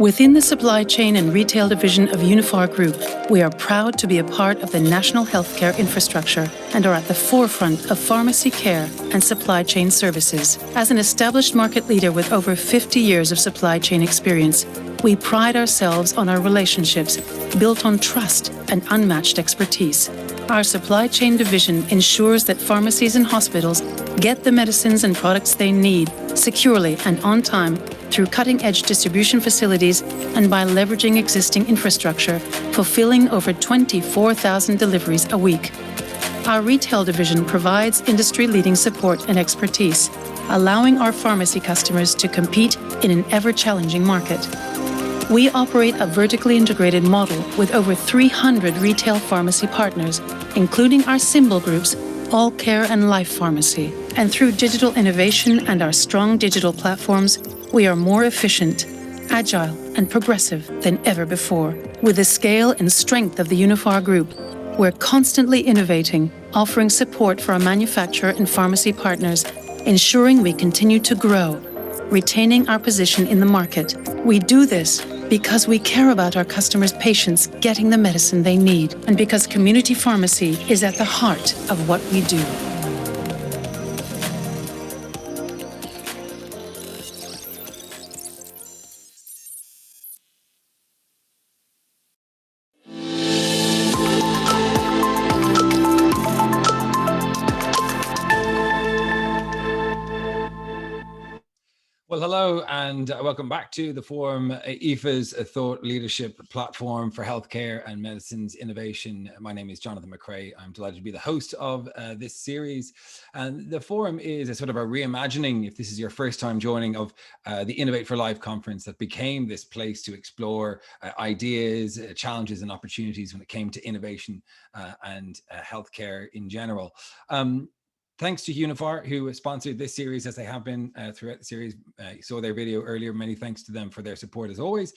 Within the supply chain and retail division of Unifar Group, we are proud to be a part of the national healthcare infrastructure and are at the forefront of pharmacy care and supply chain services. As an established market leader with over 50 years of supply chain experience, we pride ourselves on our relationships built on trust and unmatched expertise. Our supply chain division ensures that pharmacies and hospitals get the medicines and products they need securely and on time through cutting-edge distribution facilities and by leveraging existing infrastructure, fulfilling over 24,000 deliveries a week. Our retail division provides industry-leading support and expertise, allowing our pharmacy customers to compete in an ever-challenging market. We operate a vertically integrated model with over 300 retail pharmacy partners, including our symbol groups, All Care and Life Pharmacy. And through digital innovation and our strong digital platforms, we are more efficient, agile, and progressive than ever before. With the scale and strength of the Unifar Group, we're constantly innovating, offering support for our manufacturer and pharmacy partners, ensuring we continue to grow, retaining our position in the market. We do this because we care about our customers' patients getting the medicine they need, and because community pharmacy is at the heart of what we do. Well, hello and welcome back to the forum, IFA's thought leadership platform for healthcare and medicines innovation. My name is Jonathan McCrae. I'm delighted to be the host of this series. And the forum is a sort of a reimagining, if this is your first time joining, of the Innovate for Life conference that became this place to explore ideas, challenges and opportunities when it came to innovation and healthcare in general. Thanks to Unifar, who sponsored this series, as they have been throughout the series. You saw their video earlier. Many thanks to them for their support as always.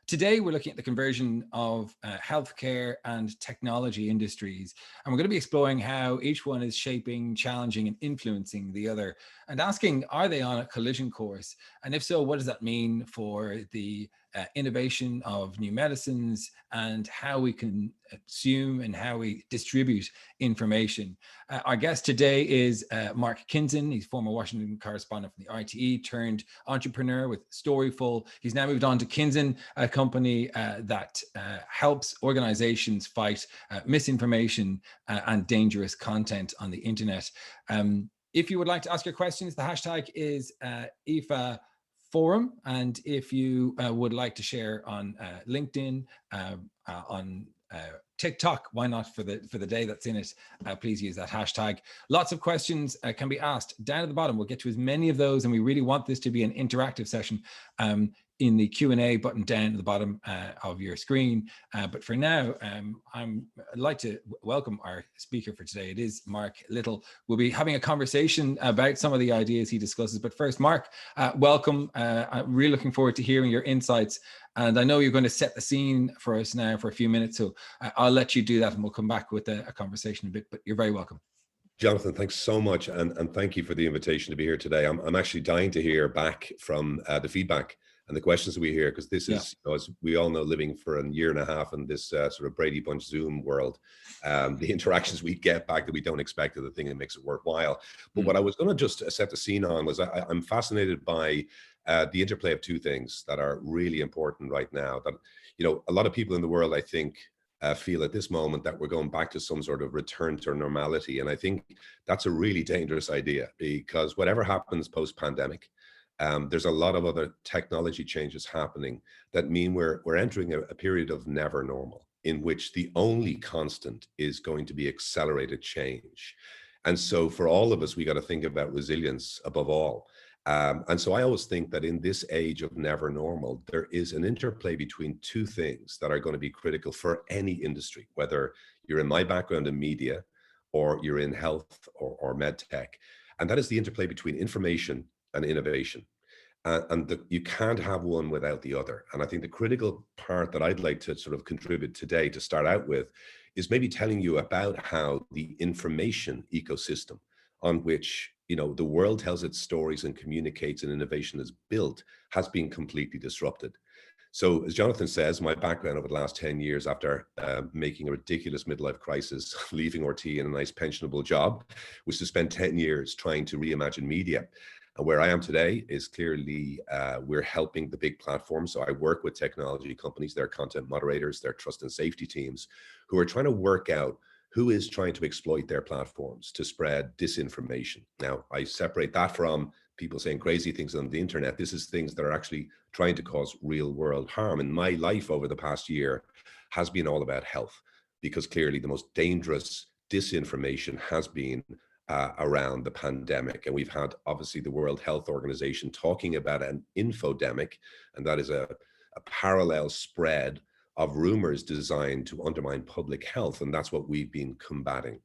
Today, we're looking at the conversion of healthcare and technology industries. And we're going to be exploring how each one is shaping, challenging, and influencing the other. And asking, are they on a collision course? And if so, what does that mean for the innovation of new medicines and how we consume and how we distribute information? Our guest today is Mark Kinson. He's former Washington correspondent from the RTE turned entrepreneur with Storyful. He's now moved on to Kinson, a company that helps organizations fight misinformation and dangerous content on the internet. If you would like to ask your questions, the hashtag is IFA Forum, and if you would like to share on LinkedIn, on TikTok, why not, for the day that's in it, please use that hashtag. Lots of questions can be asked down at the bottom. We'll get to as many of those, and we really want this to be an interactive session in the Q&A button down at the bottom of your screen. But for now, I'd like to welcome our speaker for today. It is Mark Little. We'll be having a conversation about some of the ideas he discusses. But first, Mark, welcome. I'm really looking forward to hearing your insights. And I know you're going to set the scene for us now for a few minutes. So I'll let you do that and we'll come back with a conversation a bit, but you're very welcome. Jonathan, thanks so much. And thank you for the invitation to be here today. I'm actually dying to hear back from the feedback and the questions that we hear, because this is, you know, as we all know, living for a year and a half in this sort of Brady Bunch Zoom world, the interactions we get back that we don't expect are the thing that makes it worthwhile. But what I was going to just set the scene on was I'm fascinated by the interplay of two things that are really important right now. That, you know, a lot of people in the world, I think, feel at this moment that we're going back to some sort of return to normality. And I think that's a really dangerous idea, because whatever happens post-pandemic, there's a lot of other technology changes happening that mean we're entering a period of never normal, in which the only constant is going to be accelerated change. And so for all of us, we got to think about resilience above all. And so I always think that in this age of never normal, there is an interplay between two things that are going to be critical for any industry, whether you're in my background in media or you're in health or med tech. And that is the interplay between information and innovation. You can't have one without the other. And I think the critical part that I'd like to sort of contribute today to start out with is maybe telling you about how the information ecosystem on which, you know, the world tells its stories and communicates and innovation is built has been completely disrupted. So as Jonathan says, my background over the last 10 years after making a ridiculous midlife crisis, leaving RT in a nice pensionable job, was to spend 10 years trying to reimagine media. And where I am today is clearly we're helping the big platforms. So I work with technology companies, their content moderators, their trust and safety teams, who are trying to work out who is trying to exploit their platforms to spread disinformation. Now, I separate that from people saying crazy things on the internet. This is things that are actually trying to cause real world harm. And my life over the past year has been all about health, because clearly the most dangerous disinformation has been around the pandemic. And we've had obviously the World Health Organization talking about an infodemic, and that is a parallel spread of rumors designed to undermine public health. And that's what we've been combating.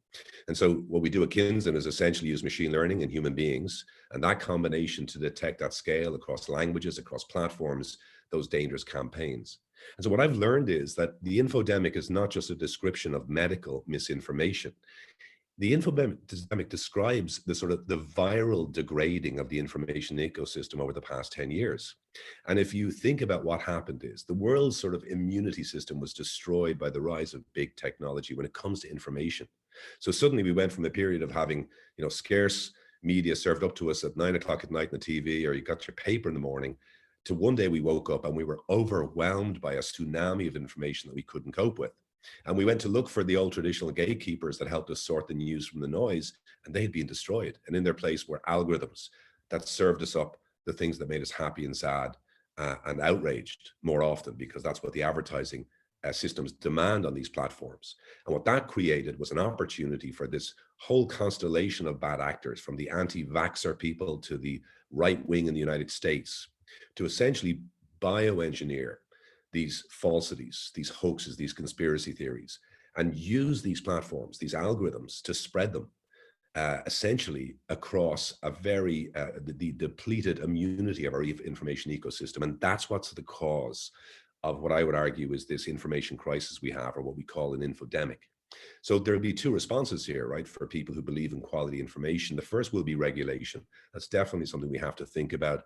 And so what we do at Kinsen is essentially use machine learning in human beings, and that combination to detect at scale across languages, across platforms, those dangerous campaigns. And so what I've learned is that the infodemic is not just a description of medical misinformation. The infodemic describes the sort of the viral degrading of the information ecosystem over the past 10 years. And if you think about what happened is the world's sort of immunity system was destroyed by the rise of big technology when it comes to information. So suddenly we went from a period of having, scarce media served up to us at 9 o'clock at night on the TV, or you got your paper in the morning, to one day we woke up and we were overwhelmed by a tsunami of information that we couldn't cope with. And we went to look for the old traditional gatekeepers that helped us sort the news from the noise, and they had been destroyed. And in their place were algorithms that served us up the things that made us happy and sad and outraged more often, because that's what the advertising systems demand on these platforms. And what that created was an opportunity for this whole constellation of bad actors, from the anti-vaxxer people to the right wing in the United States, to essentially bioengineer these falsities, these hoaxes, these conspiracy theories, and use these platforms, these algorithms, to spread them essentially across a very the depleted immunity of our information ecosystem. And that's what's the cause of what I would argue is this information crisis we have, or what we call an infodemic. So there'll be two responses here, right, for people who believe in quality information. The first will be regulation. That's definitely something we have to think about,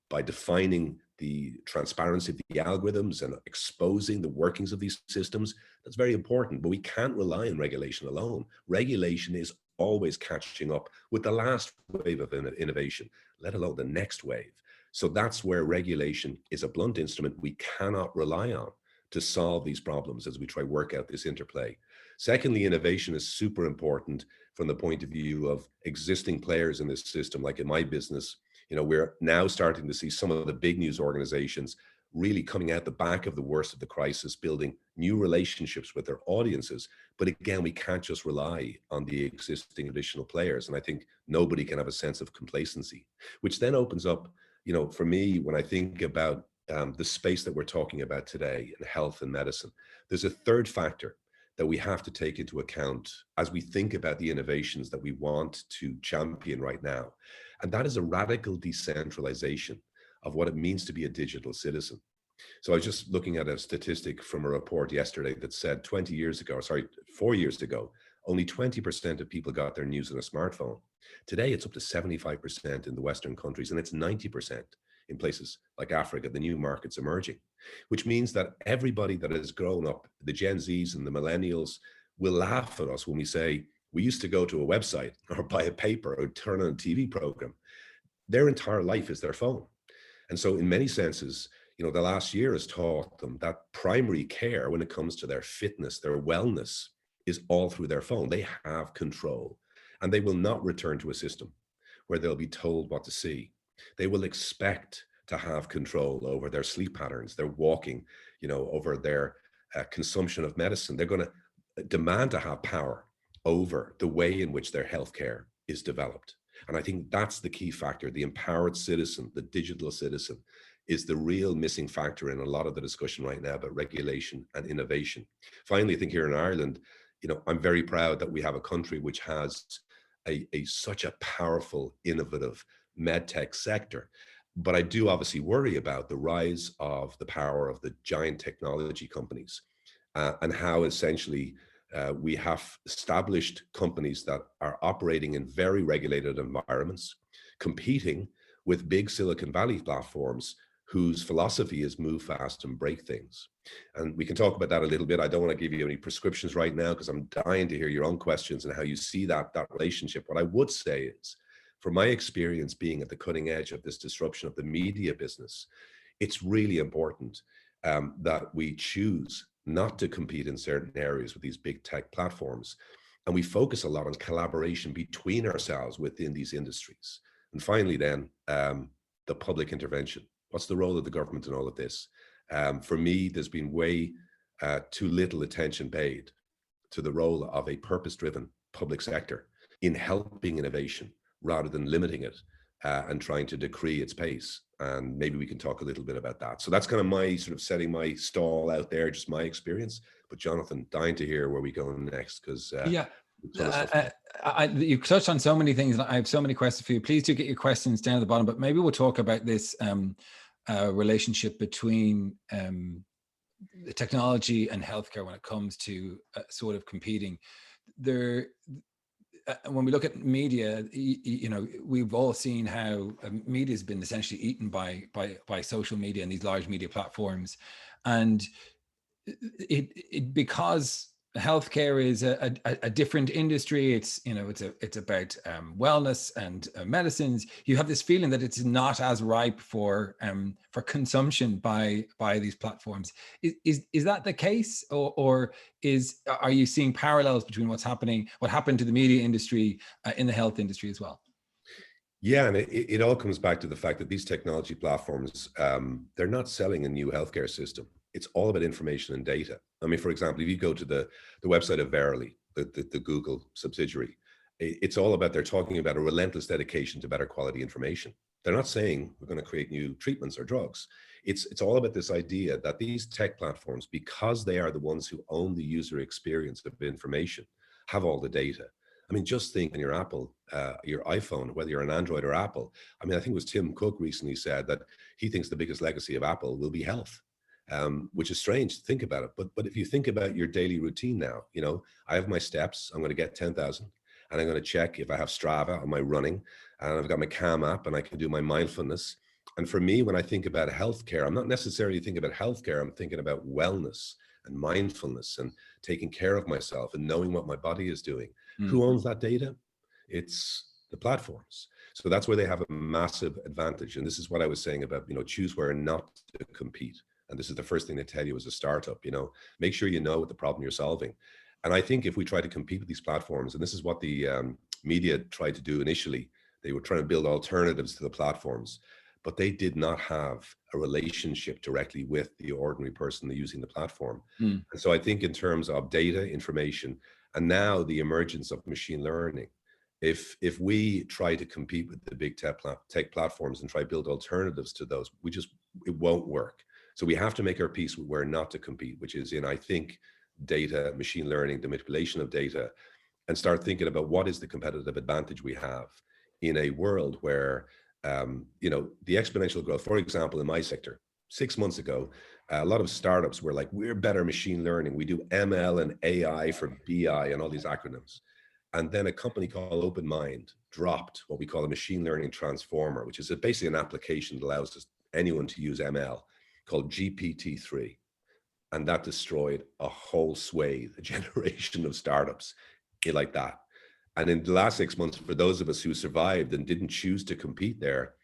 by defining the transparency of the algorithms and exposing the workings of these systems. That's very important, but we can't rely on regulation alone. Regulation is always catching up with the last wave of innovation, let alone the next wave. So that's where regulation is a blunt instrument we cannot rely on to solve these problems as we try work out this interplay. Secondly, innovation is super important from the point of view of existing players in this system. Like in my business, we're now starting to see some of the big news organizations really coming out the back of the worst of the crisis, building new relationships with their audiences. But again, we can't just rely on the existing additional players. And I think nobody can have a sense of complacency, which then opens up, for me, when I think about the space that we're talking about today in health and medicine, there's a third factor that we have to take into account as we think about the innovations that we want to champion right now. And that is a radical decentralization of what it means to be a digital citizen. So I was just looking at a statistic from a report yesterday that said 4 years ago, only 20% of people got their news on a smartphone. Today, it's up to 75% in the Western countries, and it's 90% in places like Africa, the new markets emerging, which means that everybody that has grown up, the Gen Zs and the millennials, will laugh at us when we say, we used to go to a website or buy a paper or turn on a TV program. Their entire life is their phone. And so in many senses, the last year has taught them that primary care when it comes to their fitness, their wellness, is all through their phone. They have control, and they will not return to a system where they'll be told what to see. They will expect to have control over their sleep patterns, their walking, over their consumption of medicine. They're going to demand to have power over the way in which their healthcare is developed. And I think that's the key factor. The empowered citizen, the digital citizen, is the real missing factor in a lot of the discussion right now about regulation and innovation. Finally, I think here in Ireland, I'm very proud that we have a country which has such a powerful, innovative medtech sector. But I do obviously worry about the rise of the power of the giant technology companies and how essentially we have established companies that are operating in very regulated environments, competing with big Silicon Valley platforms whose philosophy is move fast and break things. And we can talk about that a little bit. I don't want to give you any prescriptions right now because I'm dying to hear your own questions and how you see that relationship. What I would say is, from my experience being at the cutting edge of this disruption of the media business, it's really important that we choose not to compete in certain areas with these big tech platforms. And we focus a lot on collaboration between ourselves within these industries. And finally, then, the public intervention. What's the role of the government in all of this? For me, there's been way too little attention paid to the role of a purpose-driven public sector in helping innovation rather than limiting it and trying to decree its pace. And maybe we can talk a little bit about that. So that's kind of my sort of setting my stall out there, just my experience. But Jonathan, dying to hear where we go next, because you touched on so many things, and I have so many questions for you. Please do get your questions down at the bottom, but maybe we'll talk about this relationship between the technology and healthcare when it comes to sort of competing. There, when we look at media, we've all seen how media has been essentially eaten by social media and these large media platforms, and it because healthcare is a different industry. It's about wellness and medicines. You have this feeling that it's not as ripe for consumption by these platforms. Is that the case, or are you seeing parallels between what happened to the media industry in the health industry as well? Yeah, and it all comes back to the fact that these technology platforms, they're not selling a new healthcare system. It's all about information and data. I mean, for example, if you go to the website of Verily, the Google subsidiary, it's all about, they're talking about a relentless dedication to better quality information. They're not saying we're going to create new treatments or drugs. It's all about this idea that these tech platforms, because they are the ones who own the user experience of information, have all the data. I mean, just think on your Apple, your iPhone, whether you're an Android or Apple. I mean, I think it was Tim Cook recently said that he thinks the biggest legacy of Apple will be health. Which is strange to think about it. But if you think about your daily routine now, I have my steps, I'm going to get 10,000, and I'm going to check if I have Strava on my running, and I've got my Calm app, and I can do my mindfulness. And for me, when I think about healthcare, I'm not necessarily thinking about healthcare, I'm thinking about wellness and mindfulness and taking care of myself and knowing what my body is doing. Who owns that data? It's the platforms. So that's where they have a massive advantage. And this is what I was saying about, choose where not to compete. And this is the first thing they tell you as a startup, make sure you know what the problem you're solving. And I think if we try to compete with these platforms, and this is what the media tried to do initially, they were trying to build alternatives to the platforms, but they did not have a relationship directly with the ordinary person using the platform. And so I think in terms of data, information, and now the emergence of machine learning, if we try to compete with the big tech platforms and try to build alternatives to those, it won't work. So we have to make our peace with where not to compete, which is in, I think, data, machine learning, the manipulation of data, and start thinking about what is the competitive advantage we have in a world where, the exponential growth, for example, in my sector, 6 months ago, a lot of startups were like, we're better machine learning. We do ML and AI for BI and all these acronyms. And then a company called OpenMind dropped what we call a machine learning transformer, which is basically an application that allows anyone to use ML, called GPT-3. And that destroyed a whole swathe, a generation of startups like that. And in the last 6 months, for those of us who survived and didn't choose to compete there,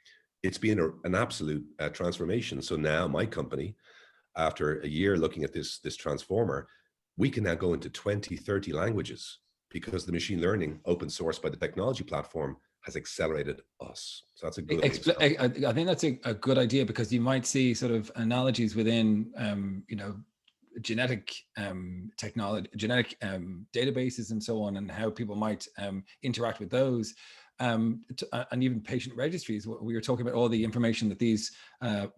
it's been an absolute transformation. So now my company, after a year looking at this transformer, we can now go into 20, 30 languages because the machine learning open source by the technology platform has accelerated us. So that's a good I think that's a good idea, because you might see sort of analogies within, genetic technology, genetic databases and so on, and how people might interact with those, and even patient registries. We were talking about all the information that these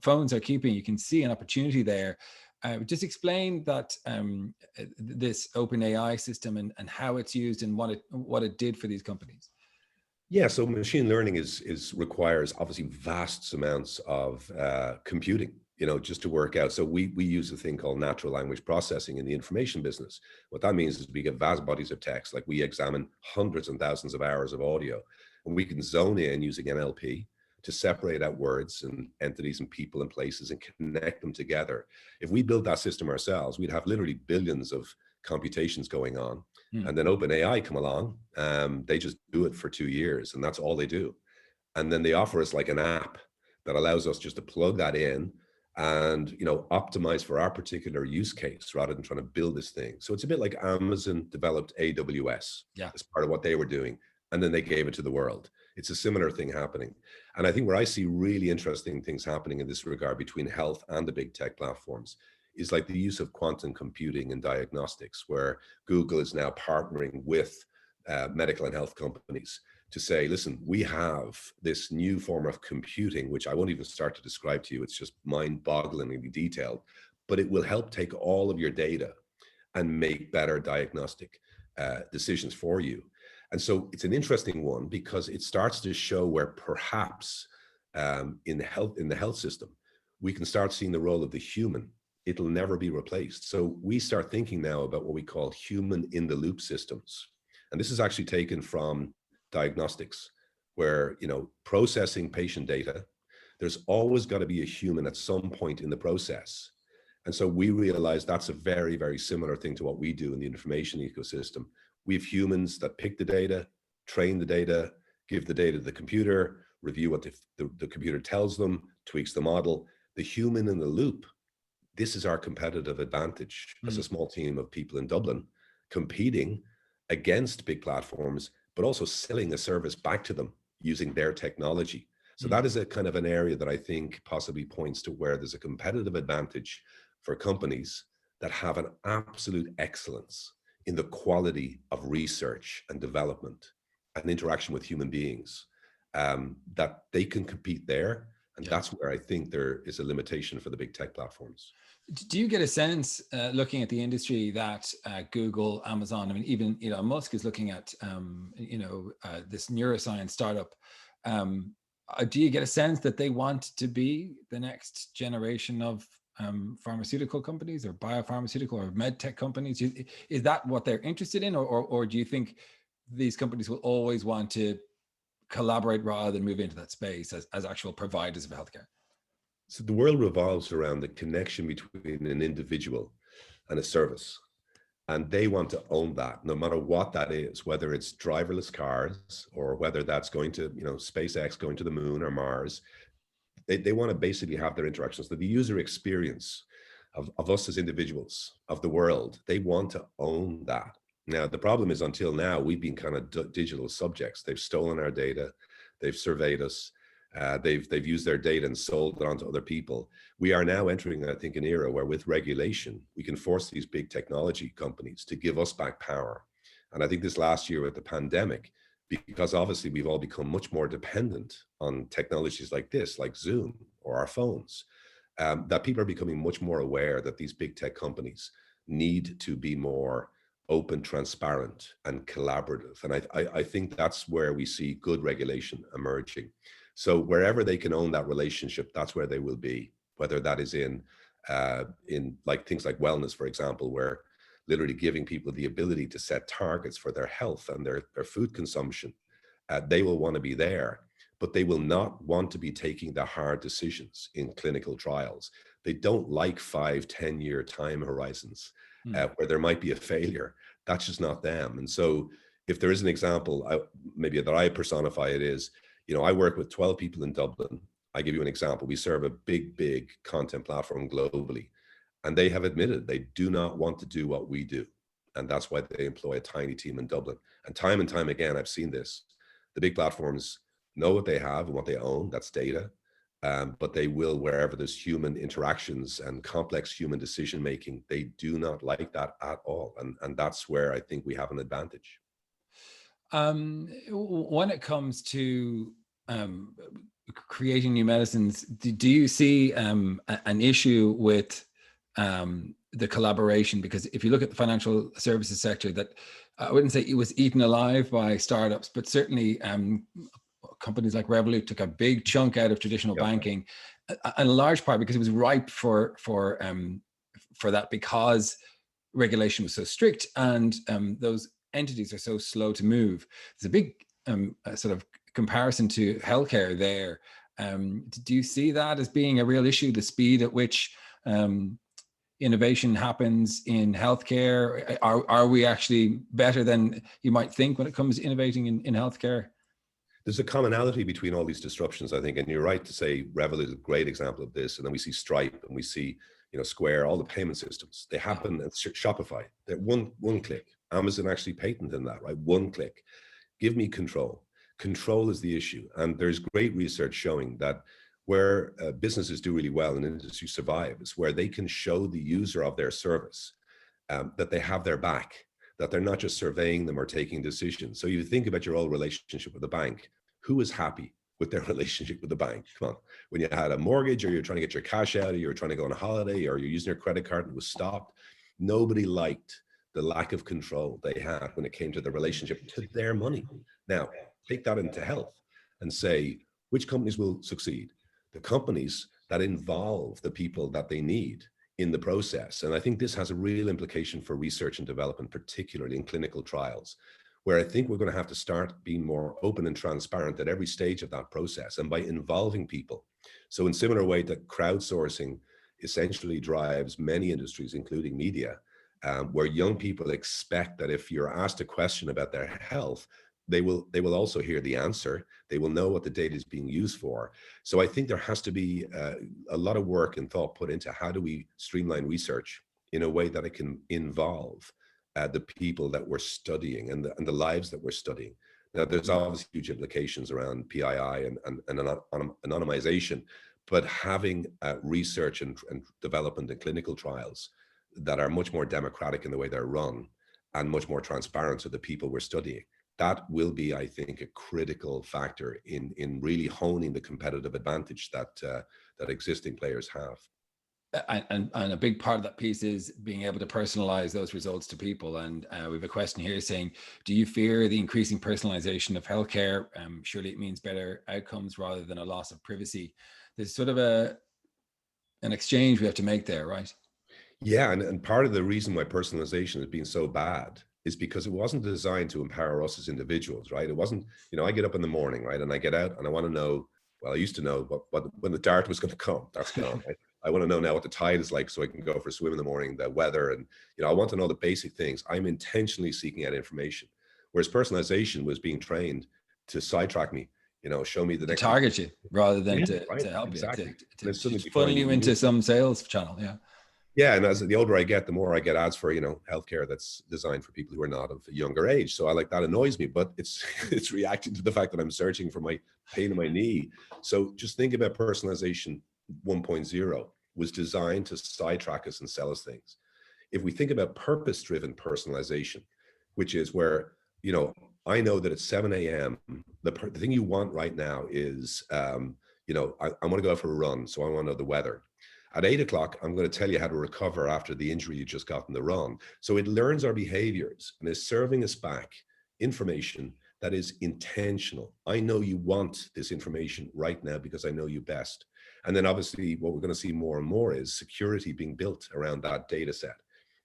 phones are keeping. You can see an opportunity there. Just explain that this open AI system and how it's used and what it did for these companies. Yeah, so machine learning requires obviously vast amounts of computing, just to work out. So we use a thing called natural language processing in the information business. What that means is we get vast bodies of text, like we examine hundreds and thousands of hours of audio, and we can zone in using NLP, to separate out words and entities and people and places and connect them together. If we built that system ourselves, we'd have literally billions of computations going on. And then OpenAI come along, they just do it for 2 years and that's all they do. And then they offer us like an app that allows us just to plug that in and, you know, optimize for our particular use case rather than trying to build this thing. So it's a bit like Amazon developed AWS as part of what they were doing, and then they gave it to the world. It's a similar thing happening. And I think where I see really interesting things happening in this regard between health and the big tech platforms is like the use of quantum computing and diagnostics, where Google is now partnering with medical and health companies to say, listen, we have this new form of computing, which I won't even start to describe to you. It's just mind-bogglingly detailed, but it will help take all of your data and make better diagnostic decisions for you. And so it's an interesting one because it starts to show where perhaps in the health system, we can start seeing the role of the human. It'll never be replaced. So we start thinking now about what we call human in the loop systems. And this is actually taken from diagnostics, where, you know, processing patient data, there's always got to be a human at some point in the process. And so we realize that's a very, very similar thing to what we do in the information ecosystem. We have humans that pick the data, train the data, give the data to the computer, review what the computer tells them, tweaks the model. The human in the loop, this is our competitive advantage as a small team of people in Dublin competing against big platforms, but also selling a service back to them using their technology. So that is a kind of an area that I think possibly points to where there's a competitive advantage for companies that have an absolute excellence in the quality of research and development and interaction with human beings, that they can compete there. And that's where I think there is a limitation for the big tech platforms. Do you get a sense, looking at the industry, that Google, Amazon, I mean, even Elon Musk is looking at, this neuroscience startup. Do you get a sense that they want to be the next generation of pharmaceutical companies or biopharmaceutical or med tech companies? Is that what they're interested in? Or do you think these companies will always want to collaborate rather than move into that space as actual providers of healthcare? So the world revolves around the connection between an individual and a service. And they want to own that, no matter what that is, whether it's driverless cars or whether that's going to, you know, SpaceX going to the moon or Mars. They want to basically have their interactions. So the user experience of us as individuals, of the world, they want to own that. Now, the problem is until now, we've been kind of digital subjects. They've stolen our data. They've surveyed us. They've used their data and sold it on to other people. We are now entering, I think, an era where with regulation, we can force these big technology companies to give us back power. And I think this last year with the pandemic, because obviously we've all become much more dependent on technologies like this, like Zoom or our phones, that people are becoming much more aware that these big tech companies need to be more open, transparent, and collaborative. And I think that's where we see good regulation emerging. So wherever they can own that relationship, that's where they will be, whether that is in like things like wellness, for example, where literally giving people the ability to set targets for their health and their food consumption. They will want to be there, but they will not want to be taking the hard decisions in clinical trials. They don't like 5-10 year time horizons where there might be a failure. That's just not them. And so if there is an example, maybe that I personify it is, you know, I work with 12 people in Dublin. I give you an example. We serve a big content platform globally, and they have admitted they do not want to do what we do. And that's why they employ a tiny team in Dublin. And time again, I've seen this. The big platforms know what they have and what they own, that's data, but they will, wherever there's human interactions and complex human decision-making, they do not like that at all. And that's where I think we have an advantage. When it comes to creating new medicines, do you see an issue with the collaboration? Because if you look at the financial services sector, that I wouldn't say it was eaten alive by startups, but certainly companies like Revolut took a big chunk out of traditional banking, in a large part because it was ripe for that, because regulation was so strict and those entities are so slow to move. There's a big sort of comparison to healthcare there. Do you see that as being a real issue, the speed at which innovation happens in healthcare? Are we actually better than you might think when it comes to innovating in healthcare? There's a commonality between all these disruptions, I think, and you're right to say Revel is a great example of this. And then we see Stripe, and we see, Square, all the payment systems. They happen at Shopify. They're one click. Amazon actually patented that, right? One click. Give me control. Control is the issue, and there's great research showing that where businesses do really well and industry survive is where they can show the user of their service that they have their back, that they're not just surveying them or taking decisions. So you think about your old relationship with the bank. Who is happy with their relationship with the bank? Come on. When you had a mortgage, or you're trying to get your cash out, or you're trying to go on a holiday, or you're using your credit card and it was stopped, nobody liked the lack of control they had when it came to the relationship to their money. Now, take that into health and say, which companies will succeed? The companies that involve the people that they need in the process. And I think this has a real implication for research and development, particularly in clinical trials, where I think we're going to have to start being more open and transparent at every stage of that process, and by involving people. So in similar way that crowdsourcing essentially drives many industries, including media, where young people expect that if you're asked a question about their health, they will also hear the answer. They will know what the data is being used for. So I think there has to be a lot of work and thought put into how do we streamline research in a way that it can involve the people that we're studying and the lives that we're studying. Now, there's obviously huge implications around PII and anonymization, but having research and development and clinical trials that are much more democratic in the way they're run and much more transparent to the people we're studying, that will be, I think, a critical factor in really honing the competitive advantage that existing players have. And a big part of that piece is being able to personalize those results to people. And we have a question here saying, do you fear the increasing personalization of healthcare? Surely it means better outcomes rather than a loss of privacy. There's sort of an exchange we have to make there, right? Yeah, and part of the reason why personalization has been so bad is because it wasn't designed to empower us as individuals, right? It wasn't, I get up in the morning, right? And I get out and I want to know, well, I used to know, but when the dart was going to come, that's gone, right? I want to know now what the tide is like so I can go for a swim in the morning, the weather, and, I want to know the basic things. I'm intentionally seeking out information. Whereas personalization was being trained to sidetrack me, show me the next. To target you rather than to help exactly. you, to funnel you into some sales channel, yeah. Yeah, and as the older I get, the more I get ads for, healthcare that's designed for people who are not of a younger age. So that annoys me, but it's reacting to the fact that I'm searching for my pain in my knee. So just think about personalization 1.0 was designed to sidetrack us and sell us things. If we think about purpose-driven personalization, which is where, I know that at 7 a.m., the thing you want right now is, I want to go out for a run, so I want to know the weather. At 8 o'clock, I'm going to tell you how to recover after the injury you just got in the run. So it learns our behaviors and is serving us back information that is intentional. I know you want this information right now because I know you best. And then obviously what we're going to see more and more is security being built around that data set.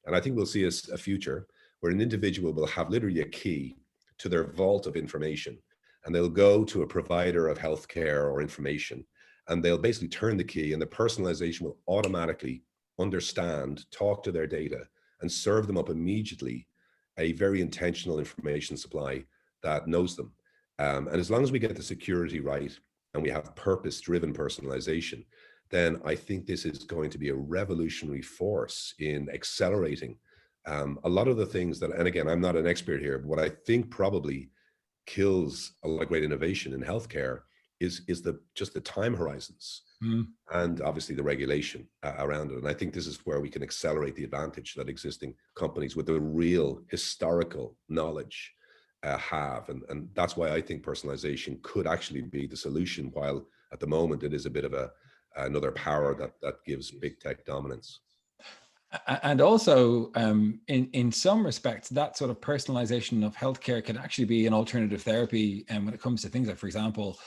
And I think we'll see a future where an individual will have literally a key to their vault of information, and they'll go to a provider of healthcare or information, and they'll basically turn the key, and the personalization will automatically understand, talk to their data, and serve them up immediately a very intentional information supply that knows them. And as long as we get the security right and we have purpose-driven personalization, then I think this is going to be a revolutionary force in accelerating a lot of the things that, and again, I'm not an expert here, but what I think probably kills a lot of great innovation in healthcare is just the time horizons and obviously the regulation around it. And I think this is where we can accelerate the advantage that existing companies with the real historical knowledge have. And that's why I think personalization could actually be the solution, while at the moment it is a bit of another power that gives big tech dominance. And also, in some respects, that sort of personalization of healthcare can actually be an alternative therapy. And when it comes to things like, for example,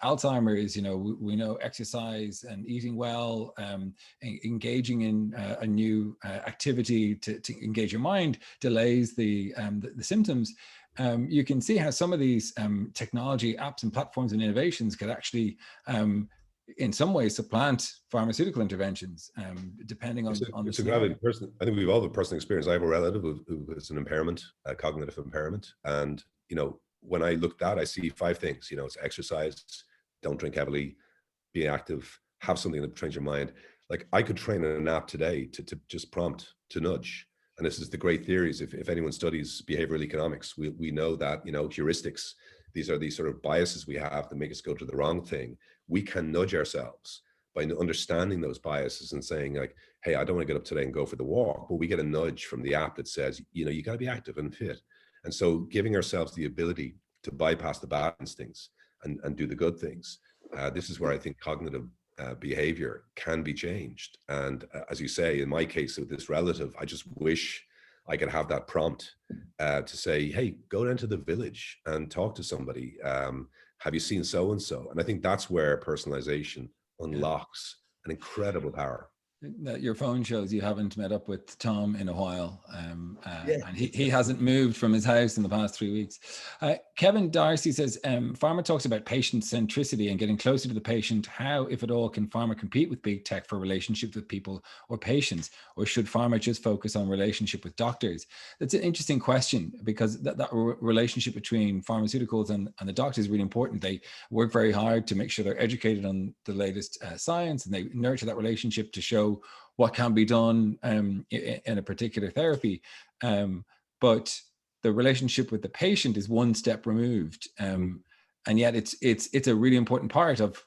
Alzheimer's, we know exercise and eating well, engaging in a new activity to engage your mind delays the symptoms. You can see how some of these technology apps and platforms and innovations could actually in some ways supplant pharmaceutical interventions, depending on the scenario. I think we've all have a personal experience. I have a relative who has an impairment, a cognitive impairment. And, when I look at that, I see 5 things, it's exercise, don't drink heavily, be active, have something that trains your mind. Like I could train an app today to just prompt, to nudge. And this is the great theories. If anyone studies behavioral economics, we know that, heuristics, these are these sort of biases we have that make us go to the wrong thing. We can nudge ourselves by understanding those biases and saying like, hey, I don't want to get up today and go for the walk, but we get a nudge from the app that says, you got to be active and fit. And so giving ourselves the ability to bypass the bad instincts and do the good things. This is where I think cognitive behavior can be changed. And as you say, in my case with this relative, I just wish I could have that prompt to say, hey, go down to the village and talk to somebody. Have you seen so-and-so? And I think that's where personalization unlocks an incredible power. Your phone shows you haven't met up with Tom in a while, and he hasn't moved from his house in the past 3 weeks. Kevin Darcy says, pharma talks about patient centricity and getting closer to the patient. How, if at all, can pharma compete with big tech for relationships with people or patients? Or should pharma just focus on relationship with doctors? That's an interesting question, because that relationship between pharmaceuticals and the doctors is really important. They work very hard to make sure they're educated on the latest science, and they nurture that relationship to show what can be done in a particular therapy. But the relationship with the patient is one step removed. And yet it's a really important part of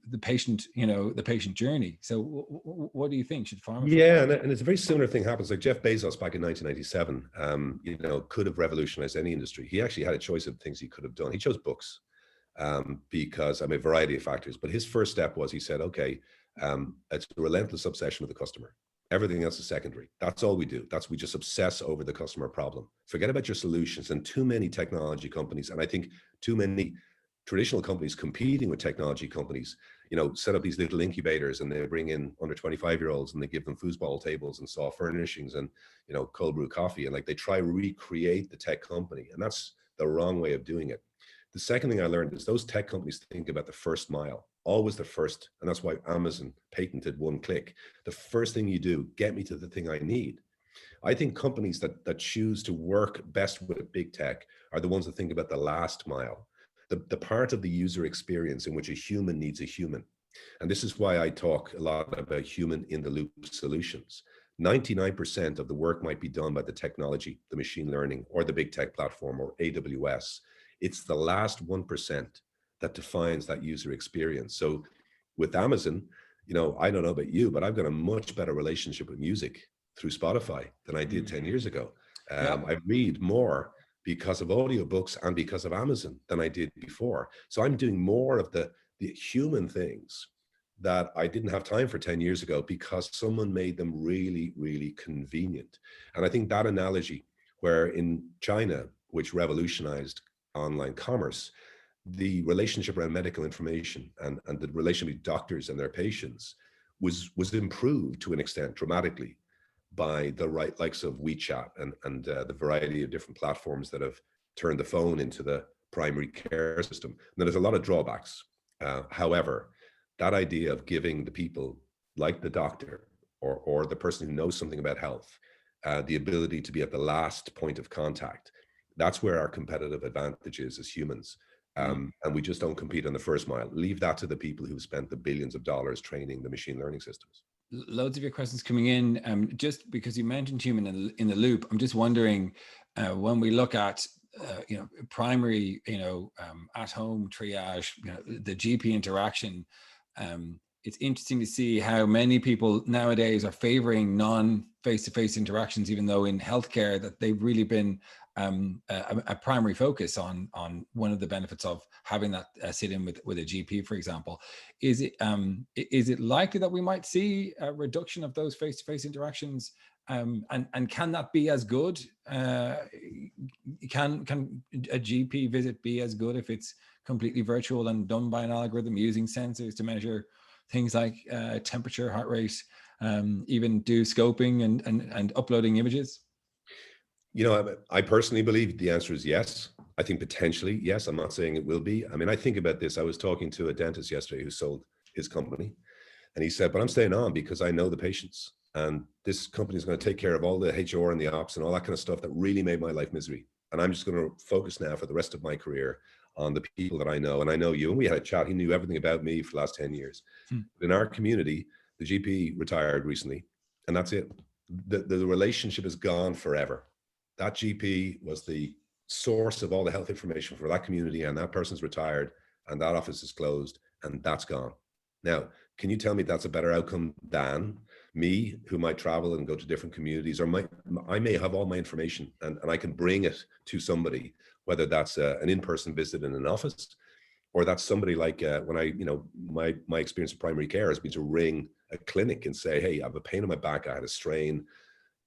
the patient, the patient journey. So what do you think? Should pharma? Yeah, and it's a very similar thing happens. Like Jeff Bezos back in 1997, could have revolutionized any industry. He actually had a choice of things he could have done. He chose books because a variety of factors. But his first step was, he said, okay, it's a relentless obsession with the customer. Everything else is secondary. That's all we do. We just obsess over the customer problem. Forget about your solutions. And too many technology companies, and I think too many traditional companies competing with technology companies, set up these little incubators, and they bring in under 25-year-olds and they give them foosball tables and soft furnishings and, cold brew coffee. And like they try to recreate the tech company. And that's the wrong way of doing it. The second thing I learned is those tech companies think about the first mile, always the first. And that's why Amazon patented one click. The first thing you do, get me to the thing I need. I think companies that choose to work best with big tech are the ones that think about the last mile, the part of the user experience in which a human needs a human. And this is why I talk a lot about human in the loop solutions. 99% of the work might be done by the technology, the machine learning, or the big tech platform, or AWS. It's the last 1% that defines that user experience. So with Amazon, I don't know about you, but I've got a much better relationship with music through Spotify than I did 10 years ago. I read more because of audiobooks and because of Amazon than I did before. So I'm doing more of the human things that I didn't have time for 10 years ago because someone made them really, really convenient. And I think that analogy, where in China, which revolutionized online commerce, the relationship around medical information and the relationship with doctors and their patients was improved to an extent dramatically by the likes of WeChat and the variety of different platforms that have turned the phone into the primary care system. Now, there's a lot of drawbacks. However, that idea of giving the people like the doctor or the person who knows something about health, the ability to be at the last point of contact, that's where our competitive advantage is as humans. And we just don't compete on the first mile. Leave that to the people who've spent the billions of dollars training the machine learning systems. Loads of your questions coming in. Just because you mentioned human in the loop, I'm just wondering, when we look at primary, at home triage, the GP interaction, it's interesting to see how many people nowadays are favoring non-face-to-face interactions, even though in healthcare that they've really been a primary focus on one of the benefits of having that sit-in with a GP, for example. Is it likely that we might see a reduction of those face-to-face interactions? And can that be as good? Can a GP visit be as good if it's completely virtual and done by an algorithm using sensors to measure things like temperature, heart rate, even do scoping and uploading images? You know, I personally believe the answer is yes. I think potentially yes. I'm not saying it will be. I mean, I think about this. I was talking to a dentist yesterday who sold his company, and he said, "But I'm staying on because I know the patients, and this company is going to take care of all the HR and the ops and all that kind of stuff that really made my life misery. And I'm just going to focus now for the rest of my career on the people that I know. And I know you." And we had a chat. He knew everything about me for the last 10 years. In our community, the GP retired recently, and that's it. The relationship is gone forever. That GP was the source of all the health information for that community, and that person's retired, and that office is closed, and that's gone. Now, can you tell me that's a better outcome than me, who might travel and go to different communities, or I may have all my information and I can bring it to somebody, whether that's an in-person visit in an office, or that's somebody like when my experience of primary care has been to ring a clinic and say, "Hey, I have a pain in my back, I had a strain,"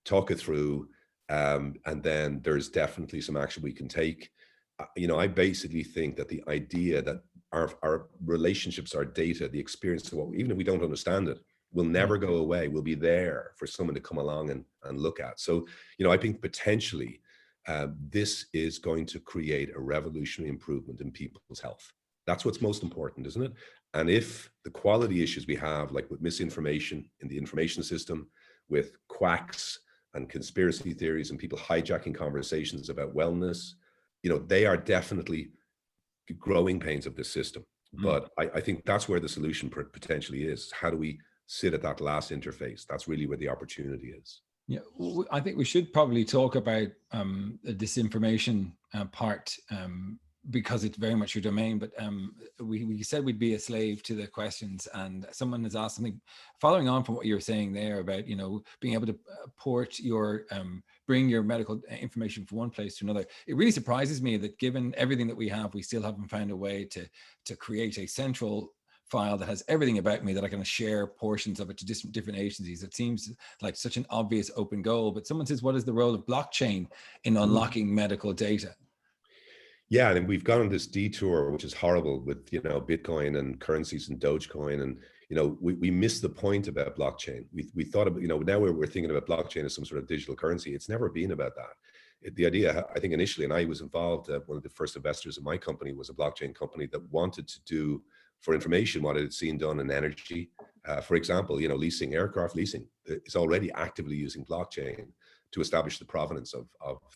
talk it through. And then there's definitely some action we can take. I basically think that the idea that our relationships, our data, the experience of what, even if we don't understand it, will never go away, will be there for someone to come along and look at. So, I think potentially this is going to create a revolutionary improvement in people's health. That's what's most important, isn't it? And if the quality issues we have, like with misinformation in the information system, with quacks and conspiracy theories and people hijacking conversations about wellness, they are definitely growing pains of this system. But I think that's where the solution potentially is. How do we sit at that last interface? That's really where the opportunity is. Yeah, I think we should probably talk about the disinformation part, because it's very much your domain, but we said we'd be a slave to the questions, and someone has asked something following on from what you were saying there about, being able to bring your medical information from one place to another. It really surprises me that given everything that we have, we still haven't found a way to create a central file that has everything about me that I can share portions of it to different agencies. It seems like such an obvious open goal, but someone says, what is the role of blockchain in unlocking medical data? Yeah, and we've gone on this detour, which is horrible, with Bitcoin and currencies and Dogecoin, and we missed the point about blockchain. We thought about, now we're thinking about blockchain as some sort of digital currency. It's never been about that. The idea, I think, initially, and I was involved, one of the first investors in my company was a blockchain company that wanted to do for information what it had seen done in energy. For example, leasing, aircraft leasing is already actively using blockchain to establish the provenance of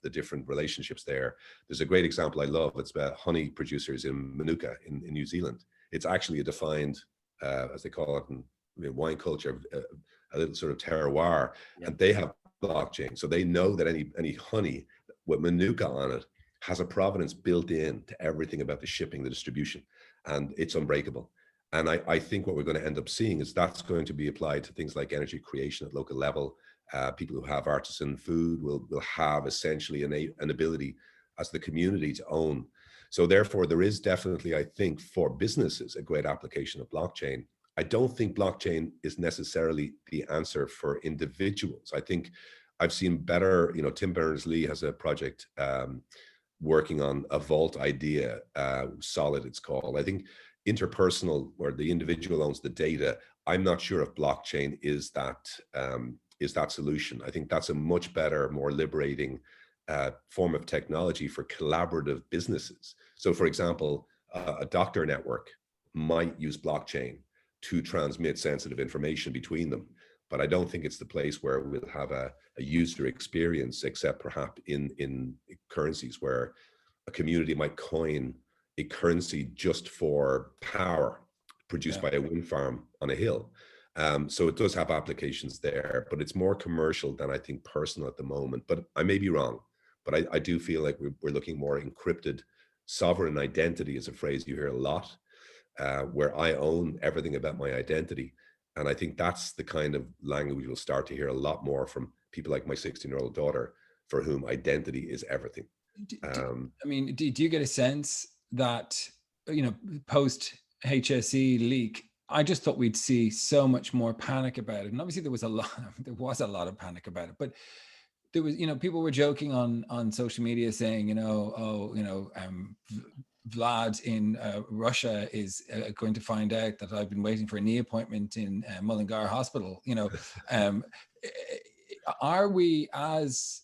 the different relationships there. There's a great example I love. It's about honey producers in Manuka in New Zealand. It's actually a defined, as they call it in wine culture, a little sort of terroir, and they have blockchain. So they know that any honey with Manuka on it has a provenance built in to everything about the shipping, the distribution, and it's unbreakable. And I think what we're going to end up seeing is that's going to be applied to things like energy creation at local level. People who have artisan food will have essentially an ability as the community to own. So therefore, there is definitely, I think, for businesses, a great application of blockchain. I don't think blockchain is necessarily the answer for individuals. I think I've seen better, Tim Berners-Lee has a project working on a vault idea, Solid it's called. I think interpersonal, where the individual owns the data. I'm not sure if blockchain is that solution. I think that's a much better, more liberating form of technology for collaborative businesses. So for example, a doctor network might use blockchain to transmit sensitive information between them. But I don't think it's the place where we'll have a user experience, except perhaps in currencies where a community might coin a currency just for power produced by a wind farm on a hill. So it does have applications there, but it's more commercial than I think personal at the moment. But I may be wrong, but I do feel like we're looking more encrypted. Sovereign identity is a phrase you hear a lot, where I own everything about my identity. And I think that's the kind of language we'll start to hear a lot more from people like my 16-year-old daughter, for whom identity is everything. I mean, do you get a sense that, post HSE leak, I just thought we'd see so much more panic about it. And obviously there was a lot of panic about it, but there was, people were joking on social media saying, Vlad in Russia is going to find out that I've been waiting for a knee appointment in Mullingar Hospital. Are we as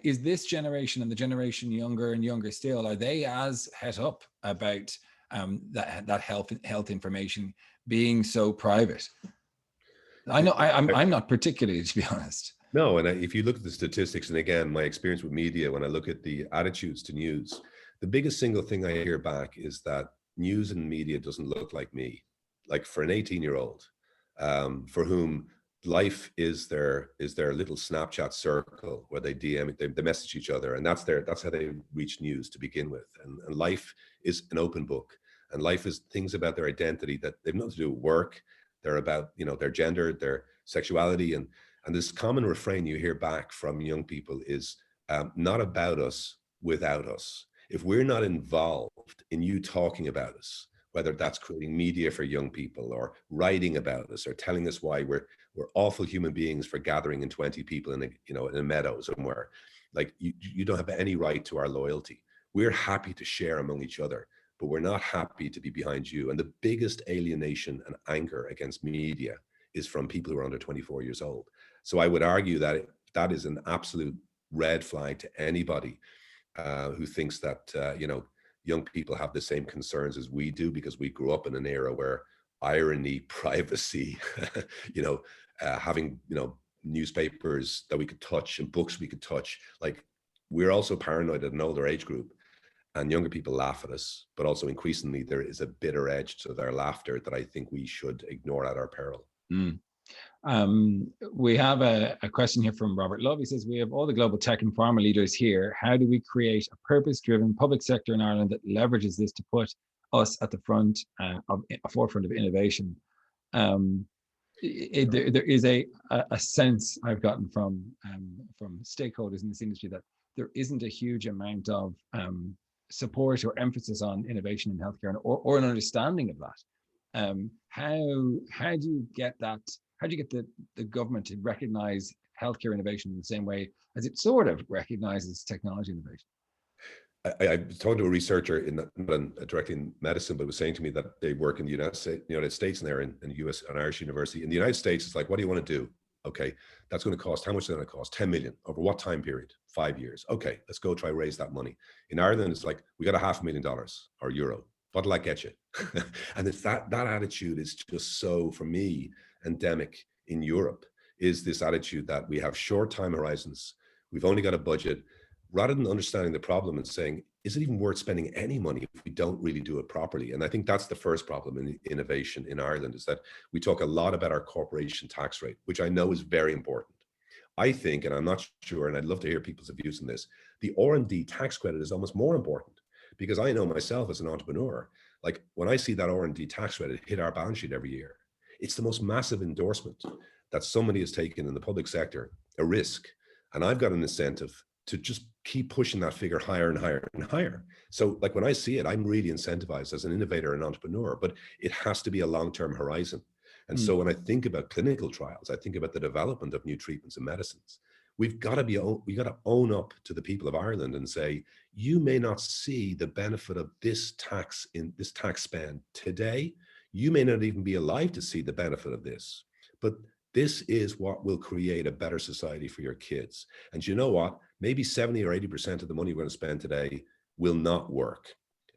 is this generation and the generation younger and younger still, are they as het up about that health information being so private? I know I'm not particularly, to be honest. No, and if you look at the statistics, and again, my experience with media, when I look at the attitudes to news, the biggest single thing I hear back is that news and media doesn't look like me. Like for an 18-year-old, for whom life is their little Snapchat circle where they DM, they message each other, and that's how they reach news to begin with. And life is an open book, and life is things about their identity that they've nothing to do with work. They're about, their gender, their sexuality, and this common refrain you hear back from young people is not about us without us. If we're not involved in you talking about us, whether that's creating media for young people or writing about us or telling us why we're awful human beings for gathering in 20 people in a meadow somewhere, like you don't have any right to our loyalty. We're happy to share among each other, but we're not happy to be behind you. And the biggest alienation and anger against media is from people who are under 24 years old. So I would argue that that is an absolute red flag to anybody who thinks that, young people have the same concerns as we do, because we grew up in an era where irony, privacy, having, newspapers that we could touch and books we could touch. Like, we're also paranoid at an older age group, and younger people laugh at us, but also increasingly there is a bitter edge to their laughter that I think we should ignore at our peril. Mm. We have a question here from Robert Love. He says, we have all the global tech and pharma leaders here. How do we create a purpose-driven public sector in Ireland that leverages this to put us at the forefront of innovation? There is a sense I've gotten from stakeholders in this industry that there isn't a huge amount of support or emphasis on innovation in healthcare, or an understanding of that. How do you get that? How do you get the government to recognize healthcare innovation in the same way as it sort of recognizes technology innovation? I was talking to a researcher not directly in medicine, but was saying to me that they work in the United States, and they're in US and Irish University. In the United States, it's like, what do you want to do? Okay, that's going to cost, how much is it going to cost? 10 million. Over what time period? 5 years. Okay, let's go try raise that money. In Ireland, it's like, we got $500,000 or euro. What'll that get you? And it's that attitude is just so, for me, endemic in Europe, is this attitude that we have short time horizons. We've only got a budget, rather than understanding the problem and saying, is it even worth spending any money if we don't really do it properly? And I think that's the first problem in innovation in Ireland, is that we talk a lot about our corporation tax rate, which I know is very important. I think, and I'm not sure, and I'd love to hear people's views on this, the R&D tax credit is almost more important, because I know myself as an entrepreneur, like when I see that R&D tax credit hit our balance sheet every year, it's the most massive endorsement that somebody has taken in the public sector, a risk. And I've got an incentive to just keep pushing that figure higher and higher and higher. So like when I see it, I'm really incentivized as an innovator and entrepreneur, but it has to be a long-term horizon. And so when I think about clinical trials, I think about the development of new treatments and medicines. We got to own up to the people of Ireland and say, you may not see the benefit of this tax spend today. You may not even be alive to see the benefit of this, but this is what will create a better society for your kids. And you know what? Maybe 70 or 80% of the money we're going to spend today will not work.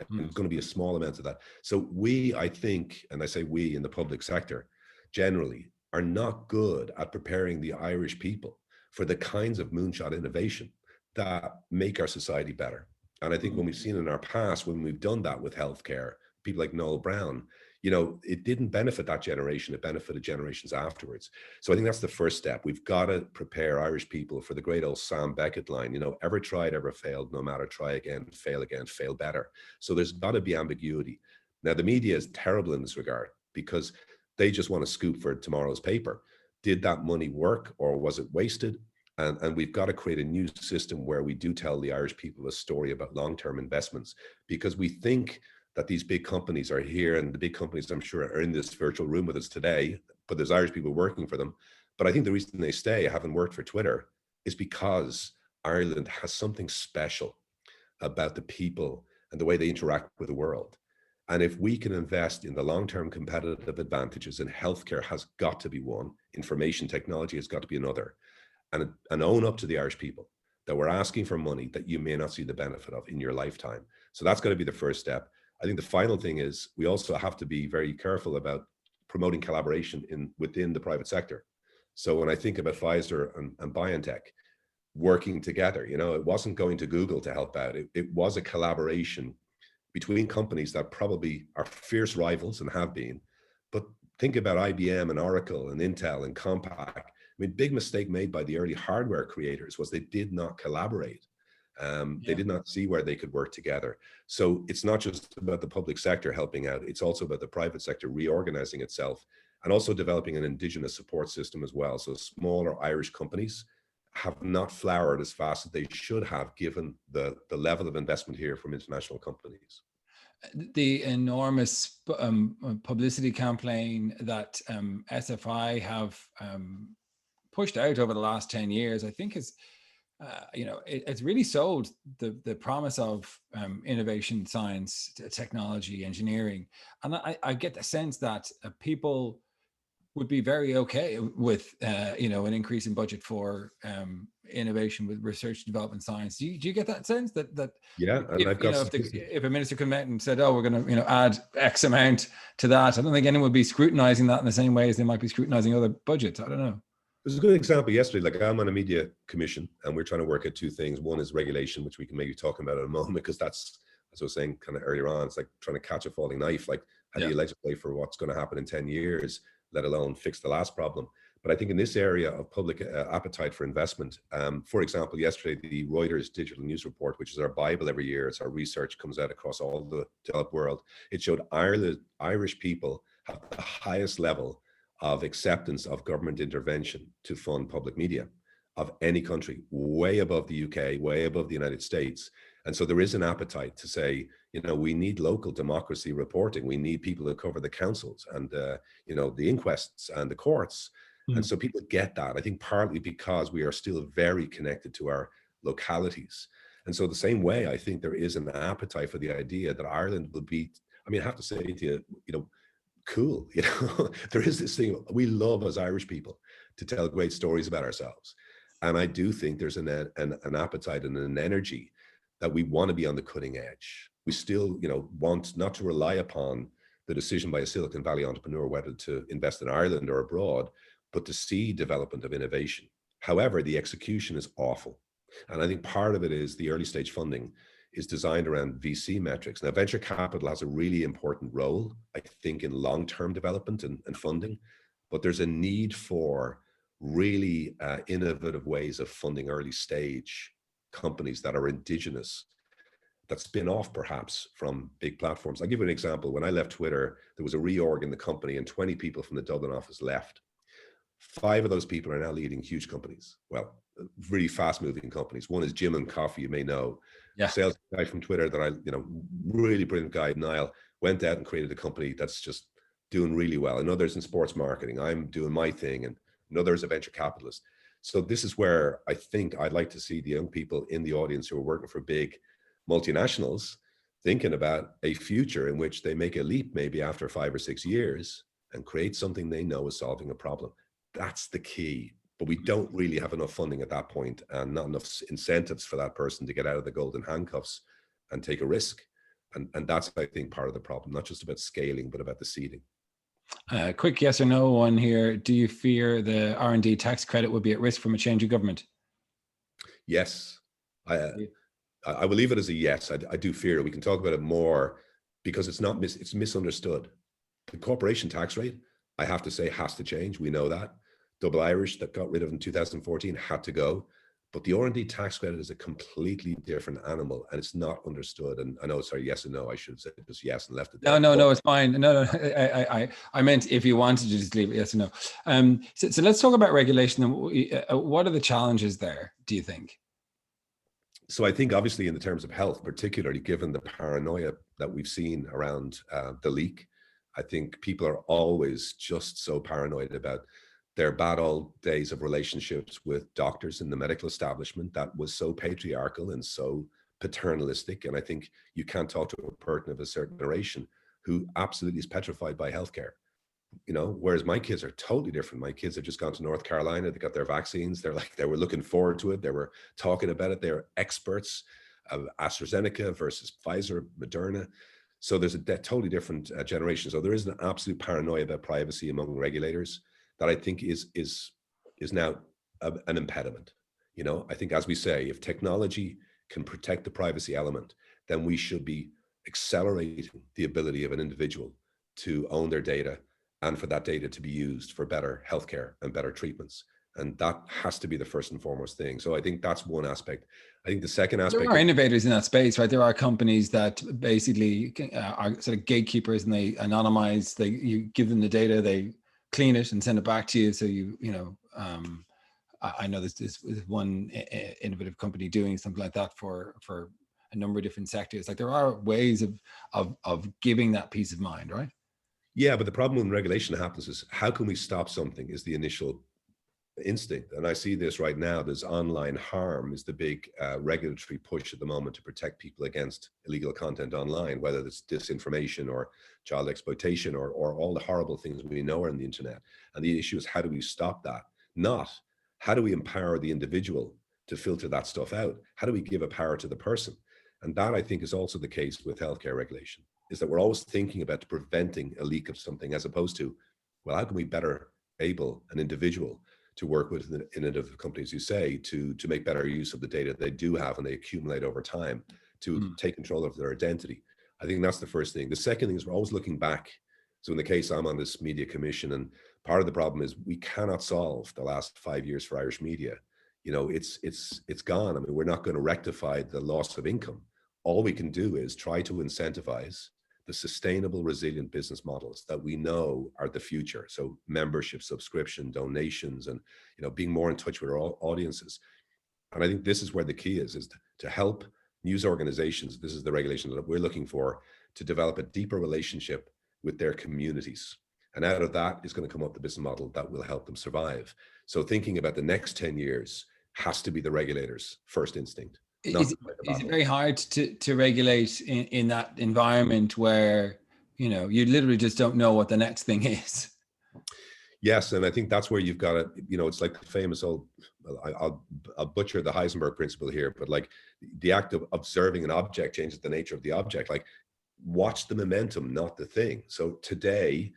And it's going to be a small amount of that. So I think, and I say we in the public sector, generally are not good at preparing the Irish people for the kinds of moonshot innovation that make our society better. And I think when we've seen in our past, when we've done that with healthcare, people like Noel Brown, it didn't benefit that generation, it benefited generations afterwards. So I think that's the first step. We've got to prepare Irish people for the great old Sam Beckett line, ever tried, ever failed, no matter, try again, fail better. So there's got to be ambiguity. Now, the media is terrible in this regard, because They just want to scoop for tomorrow's paper. Did that money work, or was it wasted? And we've got to create a new system where we do tell the Irish people a story about long-term investments, because we think that these big companies are here, and the big companies, I'm sure, are in this virtual room with us today, but there's Irish people working for them. But I think the reason they stay, having worked for Twitter, is because Ireland has something special about the people and the way they interact with the world. And if we can invest in the long-term competitive advantages, and healthcare has got to be one, information technology has got to be another, and own up to the Irish people that we're asking for money that you may not see the benefit of in your lifetime. So that's got to be the first step. I think the final thing is we also have to be very careful about promoting collaboration within the private sector. So when I think about Pfizer and BioNTech working together, it wasn't going to Google to help out. It was a collaboration between companies that probably are fierce rivals and have been. But think about IBM and Oracle and Intel and Compaq. I mean, big mistake made by the early hardware creators was they did not collaborate. They did not see where they could work together. So it's not just about the public sector helping out. It's also about the private sector reorganizing itself, and also developing an indigenous support system as well. So smaller Irish companies have not flowered as fast as they should have, given the level of investment here from international companies. The enormous publicity campaign that SFI have pushed out over the last 10 years, I think is, it's really sold the promise of innovation, science, technology, engineering. And I get the sense that people would be very okay with, an increase in budget for innovation with research, development, science. Do you get that sense that Yeah, and if a minister came out and said, "Oh, we're going to add X amount to that," I don't think anyone would be scrutinizing that in the same way as they might be scrutinizing other budgets. I don't know. There's a good example yesterday. Like, I'm on a media commission, and we're trying to work at two things. One is regulation, which we can maybe talk about in a moment, because that's, as I was saying kind of earlier on, it's like trying to catch a falling knife. Like, how do you legislate for what's going to happen in 10 years, let alone fix the last problem? But I think in this area of public appetite for investment, for example, yesterday, the Reuters Digital News Report, which is our Bible every year, it's our research, comes out across all the developed world. It showed Irish people have the highest level of acceptance of government intervention to fund public media of any country, way above the UK, way above the United States. And so there is an appetite to say, we need local democracy reporting. We need people to cover the councils and, the inquests and the courts. And so people get that, I think, partly because we are still very connected to our localities. And so the same way, I think there is an appetite for the idea that Ireland will be, I have to say to you, cool. There is this thing we love as Irish people, to tell great stories about ourselves. And I do think there's an appetite and an energy that we want to be on the cutting edge. We still, want not to rely upon the decision by a Silicon Valley entrepreneur whether to invest in Ireland or abroad, but to see development of innovation. However, the execution is awful. And I think part of it is the early stage funding is designed around VC metrics. Now, venture capital has a really important role, I think, in long-term development and funding, but there's a need for really innovative ways of funding early stage companies that are indigenous, that spin off perhaps from big platforms. I'll give you an example. When I left Twitter, there was a reorg in the company and 20 people from the Dublin office left. 5 of those people are now leading huge companies. Well, really fast moving companies. One is Jim and Coffee, you may know. Yeah. Sales guy from Twitter that I, really brilliant guy, Niall, went out and created a company that's just doing really well. Another's in sports marketing. I'm doing my thing, and another's a venture capitalist. So this is where I think I'd like to see the young people in the audience who are working for big multinationals thinking about a future in which they make a leap maybe after 5 or 6 years and create something they know is solving a problem. That's the key. But we don't really have enough funding at that point, and not enough incentives for that person to get out of the golden handcuffs and take a risk. And that's, I think, part of the problem, not just about scaling, but about the seeding. Quick yes or no one here. Do you fear the R&D tax credit would be at risk from a change of government? Yes. I will leave it as a yes. I do fear it. We can talk about it more because it's misunderstood. The corporation tax rate, I have to say, has to change. We know that. Double Irish that got rid of in 2014 had to go. But the R&D tax credit is a completely different animal, and it's not understood. And I know, sorry, yes and no, I should have said just yes and left it there. No, it's fine. No, I meant if you wanted to just leave it yes or no. So let's talk about regulation. What are the challenges there, do you think? So I think obviously in the terms of health, particularly given the paranoia that we've seen around the leak, I think people are always just so paranoid about their bad old days of relationships with doctors in the medical establishment that was so patriarchal and so paternalistic. And I think you can't talk to a person of a certain generation who absolutely is petrified by healthcare. Whereas my kids are totally different. My kids have just gone to North Carolina. They got their vaccines. They were looking forward to it. They were talking about it. They're experts of AstraZeneca versus Pfizer, Moderna. So there's a totally different generation. So there is an absolute paranoia about privacy among regulators that I think is now an impediment. I think, as we say, if technology can protect the privacy element, then we should be accelerating the ability of an individual to own their data and for that data to be used for better healthcare and better treatments. And that has to be the first and foremost thing. So I think that's one aspect. I think the second aspect— there are innovators in that space, right? There are companies that basically are sort of gatekeepers, and they anonymize. You give them the data, they clean it and send it back to you. So I know there's one innovative company doing something like that for a number of different sectors. Like, there are ways of giving that peace of mind, right? Yeah, but the problem when regulation happens is, how can we stop something is the initial instinct. And I see this right now. There's online harm is the big regulatory push at the moment to protect people against illegal content online, whether it's disinformation or child exploitation or all the horrible things we know are on the internet. And the issue is, how do we stop that? Not how do we empower the individual to filter that stuff out? How do we give a power to the person? And that, I think, is also the case with healthcare regulation, is that we're always thinking about preventing a leak of something, as opposed to, well, how can we better able an individual to work with innovative companies, you say, to make better use of the data they do have and they accumulate over time, to take control of their identity. I think that's the first thing. The second thing is, we're always looking back. So in the case, I'm on this media commission, and part of the problem is we cannot solve the last 5 years for Irish media. It's gone. I mean, we're not going to rectify the loss of income. All we can do is try to incentivize the sustainable, resilient business models that we know are the future. So membership, subscription, donations, and being more in touch with our audiences. And I think this is where the key is to help news organizations. This is the regulation that we're looking for, to develop a deeper relationship with their communities. And out of that is going to come up the business model that will help them survive. So thinking about the next 10 years has to be the regulators' first instinct. Is it very hard to regulate in that environment where you literally just don't know what the next thing is? Yes, and I think that's where you've got to, it's like the famous old, I'll butcher the Heisenberg principle here, but like the act of observing an object changes the nature of the object. Like, watch the momentum, not the thing. So today,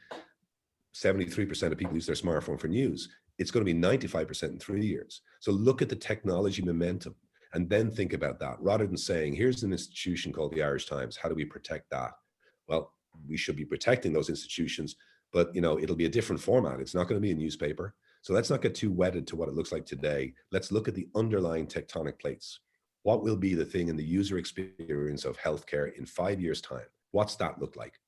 73% of people use their smartphone for news. It's going to be 95% in 3 years. So look at the technology momentum and then think about that, rather than saying, here's an institution called the Irish Times. How do we protect that? Well, we should be protecting those institutions, but it'll be a different format. It's not going to be a newspaper. So let's not get too wedded to what it looks like today. Let's look at the underlying tectonic plates. What will be the thing in the user experience of healthcare in 5 years' time? What's that look like?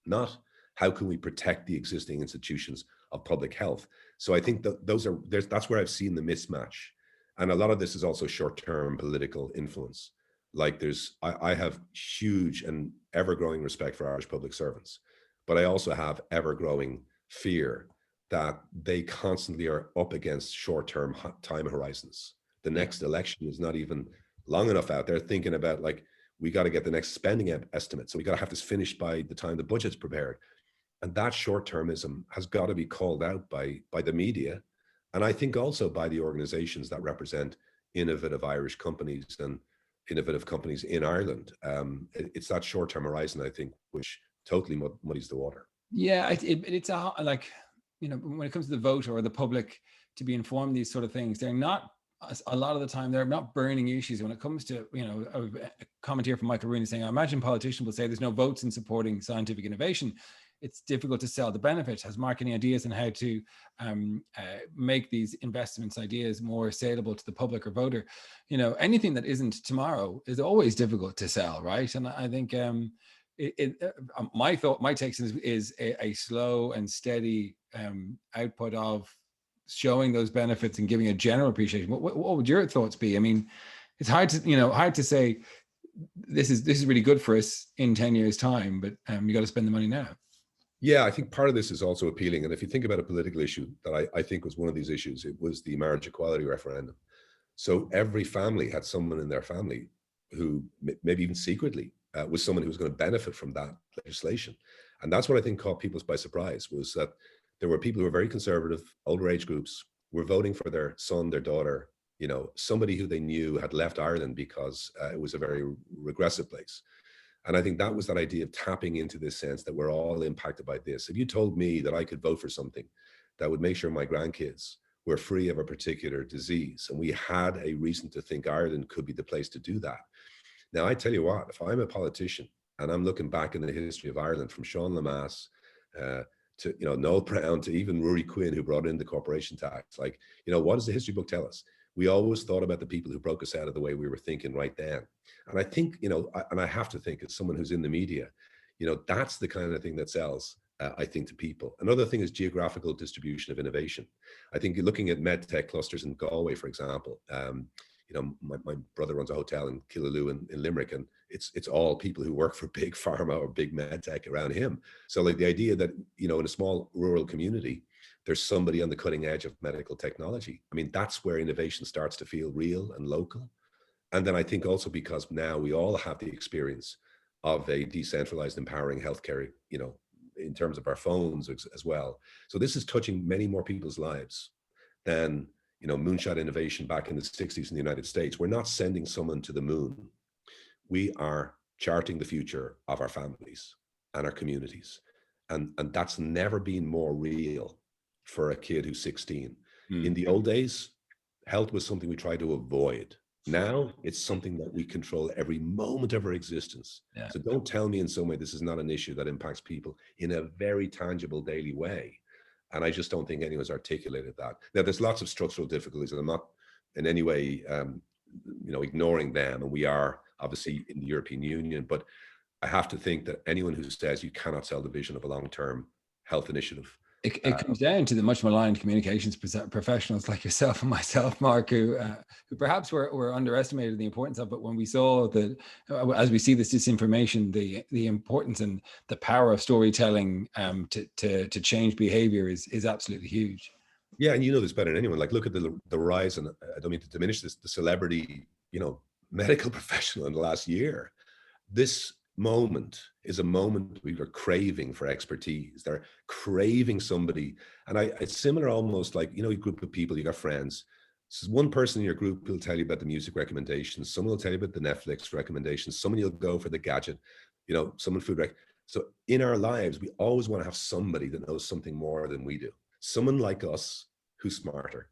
Not how can we protect the existing institutions of public health? So I think that that's where I've seen the mismatch. And a lot of this is also short-term political influence. Like, I have huge and ever-growing respect for Irish public servants, but I also have ever-growing fear that they constantly are up against short-term time horizons. The next election is not even long enough out there, thinking about, like, we got to get the next spending estimate. So we got to have this finished by the time the budget's prepared. And that short-termism has got to be called out by the media. And I think also by the organizations that represent innovative Irish companies and innovative companies in Ireland. It's that short-term horizon, I think, which totally muddies the water. Yeah, it's when it comes to the voter or the public to be informed these sort of things, they're not a lot of the time they're not burning issues when it comes to, a comment here from Michael Rooney saying, I imagine politicians will say there's no votes in supporting scientific innovation. It's difficult to sell the benefit. Has Mark any ideas on how to make these investments ideas more saleable to the public or voter? Anything that isn't tomorrow is always difficult to sell, right? And I think my take is a slow and steady output of showing those benefits and giving a general appreciation. What would your thoughts be? I mean, it's hard to say this is really good for us in 10 years time, but you got to spend the money now. Yeah, I think part of this is also appealing. And if you think about a political issue that I think was one of these issues, it was the marriage equality referendum. So every family had someone in their family who maybe even secretly was someone who was going to benefit from that legislation. And that's what I think caught people by surprise, was that there were people who were very conservative, older age groups, were voting for their son, their daughter, somebody who they knew had left Ireland because it was a very regressive place. And I think that was that idea of tapping into this sense that we're all impacted by this. If you told me that I could vote for something that would make sure my grandkids were free of a particular disease, and we had a reason to think Ireland could be the place to do that. Now, I tell you what, if I'm a politician and I'm looking back in the history of Ireland from Sean Lemass to Noel Brown to even Ruairi Quinn, who brought in the corporation tax, what does the history book tell us? We always thought about the people who broke us out of the way we were thinking right then. And I think, and I have to think as someone who's in the media, that's the kind of thing that sells, I think, to people. Another thing is geographical distribution of innovation. I think you're looking at medtech clusters in Galway, for example. My brother runs a hotel in Killaloe in Limerick, and it's all people who work for big pharma or big medtech around him. So the idea that, in a small rural community, there's somebody on the cutting edge of medical technology. I mean, that's where innovation starts to feel real and local. And then I think also because now we all have the experience of a decentralized, empowering healthcare, in terms of our phones as well. So this is touching many more people's lives than, moonshot innovation back in the 60s in the United States. We're not sending someone to the moon. We are charting the future of our families and our communities. And that's never been more real for a kid who's 16. In the old days, health was something we tried to avoid. Now it's something that we control every moment of our existence. Yeah. So don't tell me in some way this is not an issue that impacts people in a very tangible daily way. And I just don't think anyone's articulated that. Now, there's lots of structural difficulties, and I'm not in any way, ignoring them. And we are obviously in the European Union, but I have to think that anyone who says you cannot sell the vision of a long-term health initiative. It comes down to the much maligned communications professionals like yourself and myself, Mark, who perhaps were underestimated the importance of. But when we saw that, as we see this disinformation, the importance and the power of storytelling to change behavior is absolutely huge. Yeah, and this better than anyone. Look at the rise, and I don't mean to diminish this, the celebrity, medical professional in the last year. This moment is a moment we are craving for expertise. They're craving somebody. And it's similar almost like, a group of people, you got friends. So one person in your group will tell you about the music recommendations. Someone will tell you about the Netflix recommendations. Someone you'll go for the gadget, someone food So in our lives, we always want to have somebody that knows something more than we do. Someone like us who's smarter.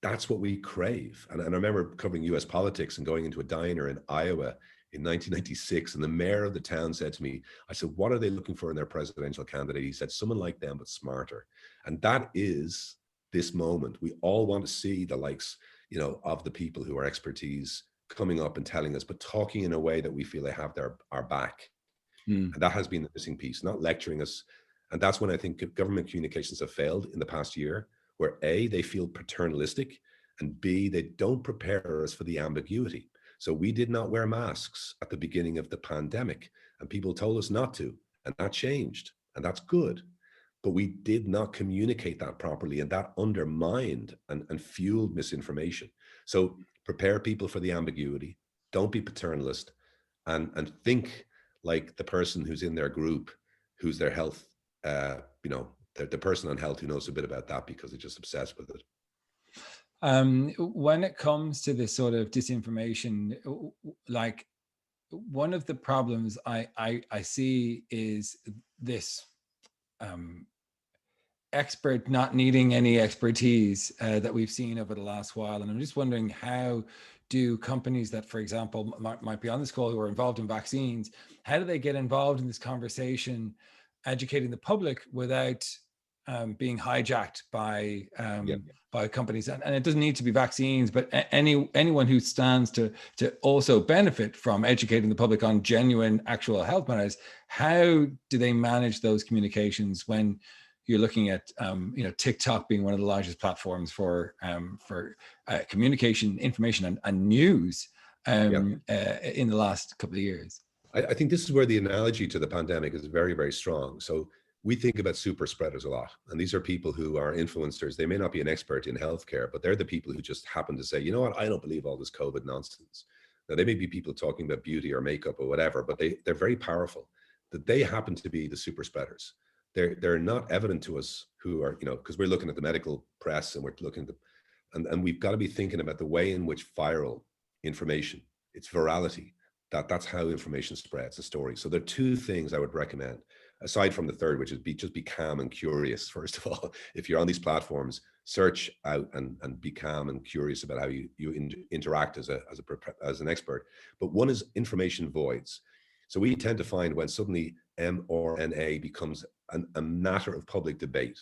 That's what we crave. And I remember covering US politics and going into a diner in Iowa in 1996, and the mayor of the town said to me, I said, what are they looking for in their presidential candidate? He said, someone like them, but smarter. And that is this moment. We all want to see the likes, of the people who are expertise coming up and telling us, but talking in a way that we feel they have our back. And that has been the missing piece, not lecturing us. And that's when I think government communications have failed in the past year, where A, they feel paternalistic, and B, they don't prepare us for the ambiguity. So we did not wear masks at the beginning of the pandemic, and people told us not to, and that changed, and that's good. But we did not communicate that properly, and that undermined and fueled misinformation. So prepare people for the ambiguity, don't be paternalist, and think like the person who's in their group, who's their health, the person on health who knows a bit about that because they're just obsessed with it. When it comes to this sort of disinformation, like one of the problems I see is this expert not needing any expertise that we've seen over the last while. And I'm just wondering, how do companies that, for example, might be on this call who are involved in vaccines, how do they get involved in this conversation, educating the public without being hijacked by companies? And it doesn't need to be vaccines, but anyone who stands to also benefit from educating the public on genuine actual health matters. How do they manage those communications when you're looking at TikTok being one of the largest platforms for communication, information, and news in the last couple of years? I think this is where the analogy to the pandemic is very, very strong. So we think about super spreaders a lot, and these are people who are influencers. They may not be an expert in healthcare, but they're the people who just happen to say, you know what, I don't believe all this COVID nonsense. Now, they may be people talking about beauty or makeup or whatever, but they're very powerful. That they happen to be the super spreaders. They're not evident to us who are, because we're looking at the medical press and we're looking at and we've got to be thinking about the way in which viral information, its virality, that's how information spreads, the story. So there are two things I would recommend, aside from the third, which is just be calm and curious. First of all, if you're on these platforms, search out and be calm and curious about how you interact as an expert. But one is information voids. So we tend to find when suddenly mRNA becomes a matter of public debate,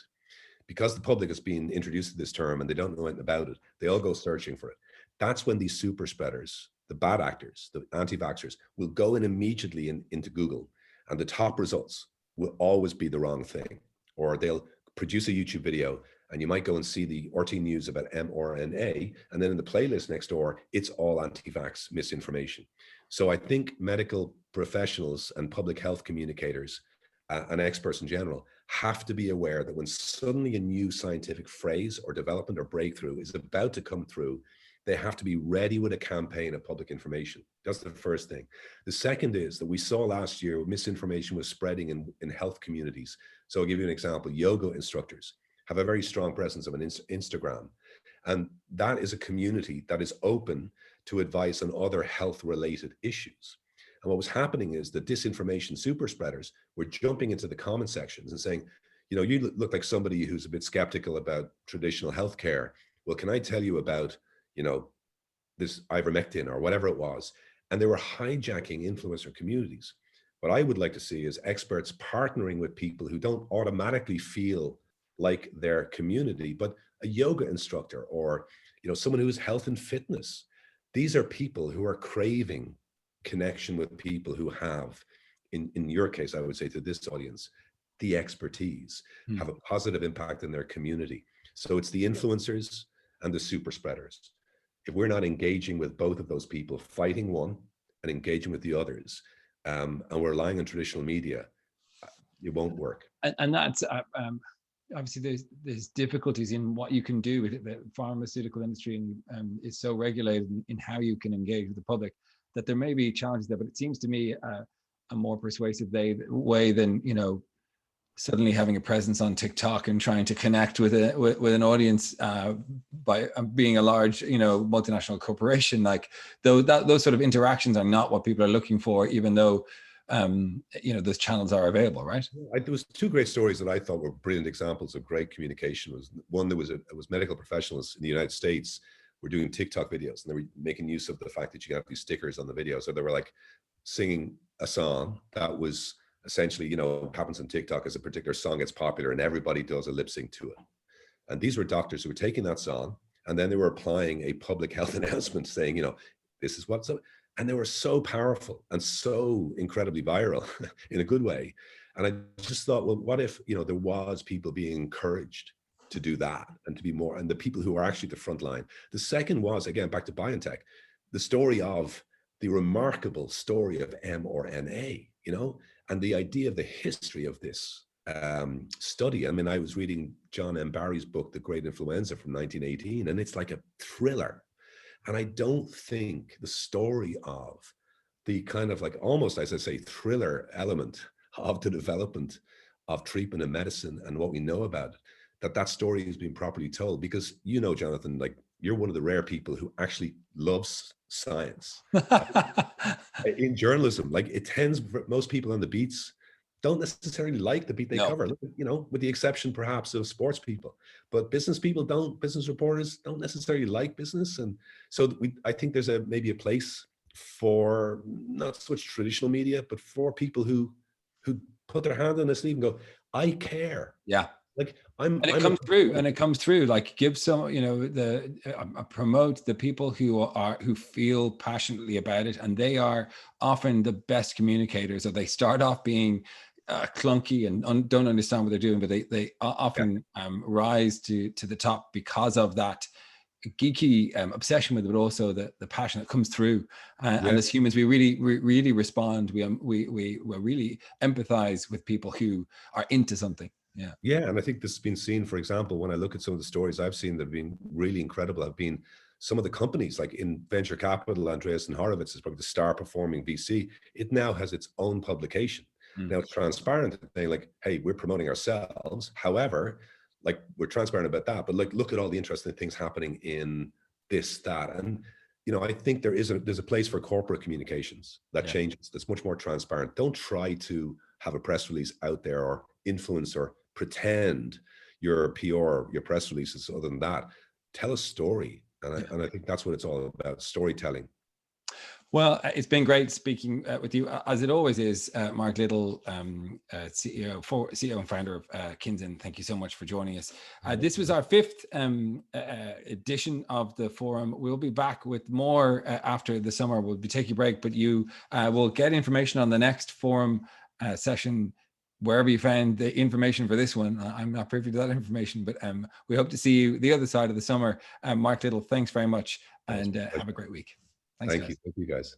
because the public has been introduced to this term and they don't know anything about it, they all go searching for it. That's when these super spreaders, the bad actors, the anti-vaxxers, will go in immediately into Google, and the top results will always be the wrong thing. Or they'll produce a YouTube video and you might go and see the RT news about mRNA, and then in the playlist next door, it's all anti-vax misinformation. So I think medical professionals and public health communicators and experts in general have to be aware that when suddenly a new scientific phrase or development or breakthrough is about to come through, they have to be ready with a campaign of public information. That's the first thing. The second is that we saw last year misinformation was spreading in health communities. So I'll give you an example. Yoga instructors have a very strong presence of an Instagram. And that is a community that is open to advice on other health-related issues. And what was happening is the disinformation super spreaders were jumping into the comment sections and saying, you look like somebody who's a bit skeptical about traditional healthcare. Well, can I tell you about, this ivermectin or whatever it was? And they were hijacking influencer communities. What I would like to see is experts partnering with people who don't automatically feel like their community, but a yoga instructor or, someone who is health and fitness. These are people who are craving connection with people who have, in your case, I would say to this audience, the expertise, have a positive impact in their community. So it's the influencers and the super spreaders. If we're not engaging with both of those people, fighting one and engaging with the others, and we're relying on traditional media, it won't work. And that's obviously there's difficulties in what you can do with it. The pharmaceutical industry is so regulated in how you can engage with the public that there may be challenges there. But it seems to me a more persuasive way than suddenly having a presence on TikTok and trying to connect with an audience by being a large, multinational corporation. Like those sort of interactions are not what people are looking for, even though, those channels are available, right? There was two great stories that I thought were brilliant examples of great communication. One, it was medical professionals in the United States were doing TikTok videos, and they were making use of the fact that you can have these stickers on the video. So they were like singing a song that was essentially, happens on TikTok as a particular song gets popular and everybody does a lip sync to it. And these were doctors who were taking that song and then they were applying a public health announcement saying, this is what's up. And they were so powerful and so incredibly viral in a good way. And I just thought, well, what if, there was people being encouraged to do that and to be more, and the people who are actually the front line. The second was, again, back to BioNTech, the story of the remarkable story of mRNA, and the idea of the history of this study. I mean, I was reading John M. Barry's book, The Great Influenza from 1918, and it's like a thriller. And I don't think the story of the kind of like almost, as I say, thriller element of the development of treatment and medicine and what we know about it, that story is being properly told. Because, Jonathan, like you're one of the rare people who actually loves science in journalism. Like it tends, most people on the beats, don't necessarily like the beat they No. cover, you know, with the exception perhaps of sports people. But business people don't, business reporters don't necessarily like business. And so I think there's maybe a place for not so much traditional media, but for people who put their hand on their sleeve and go, I care. Yeah. Like and it comes through, like give some, you know, promote the people who feel passionately about it, and they are often the best communicators, or they start off being clunky and don't understand what they're doing, but they often rise to the top because of that geeky obsession with it, but also the passion that comes through. And as humans, we really respond. We really empathize with people who are into something. Yeah, and I think this has been seen, for example, when I look at some of the stories I've seen that have been really incredible, have been some of the companies like in venture capital. Andreessen Horowitz is probably the star performing VC. It now has its own publication. Now it's transparent, saying like, hey, we're promoting ourselves. However, like we're transparent about that, but like look at all the interesting things happening in this, that. And you know, I think there's a place for corporate communications that changes, that's much more transparent. Don't try to have a press release out there or influence or pretend your PR, your press releases. Other than that, tell a story. And I think that's what it's all about, storytelling. Well, it's been great speaking with you, as it always is, Mark Little, CEO and founder of Kinzen. Thank you so much for joining us. This was our 5th edition of the forum. We'll be back with more after the summer. We'll be taking a break, but you will get information on the next forum session wherever you found the information for this one. I'm not privy to that information, but we hope to see you the other side of the summer. Mark Little, thanks very much, and have a great week. Thanks, Thank you, guys.